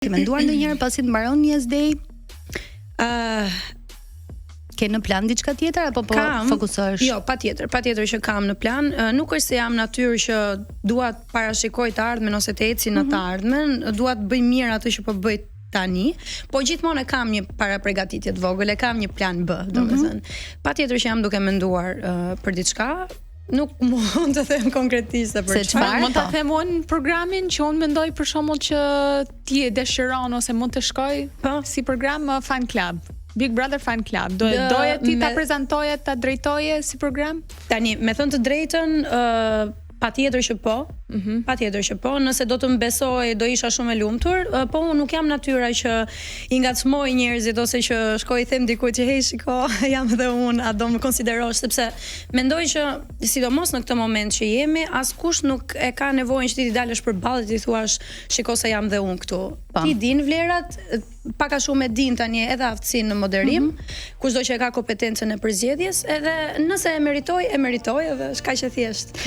Ke menduar ndonjëherë pasi të mbaron një SDI? Ke në plan diçka tjetër apo po fokusohesh? Jo, patjetër që kam në plan. Nuk është se jam natyrë që dua të parashikoj të ardhmen ose të eci në të ardhmen, dua të bëj mirë atë që po bëj tani, po gjithmonë kam një paraprgatitje të vogël, kam një plan B, domethënë. Patjetër që jam duke menduar për diçka. Nuk mund të them konkretisht për çfarë. Mund ta them unë programin që unë mendoj për shembull që ti e dëshiron ose mund të shkoj si program Fan Club. Big Brother Fan Club. Doje ti ta prezantoje, ta drejtoje si program? Tani, me thënë të drejtën, patjetër që po. Patjetër që po, nëse do të më besoj do isha shumë e lumtur, po unë nuk jam natyra që i ngacmoj njerëzit ose që shkoj i them dikujt që hey shiko, jam dhe unë, a do më konsiderosh, sepse mendoj që sidomos në këtë moment që jemi, askush nuk e ka nevojën që ti dalësh përballë ti thuash shiko se jam dhe unë këtu. Ti din vlerat, pak a shumë e din tani edhe aftësinë në moderim, kushdo që e ka kompetencën e përzgjedhjes, edhe nëse e meritoj edhe s'ka që thjesht.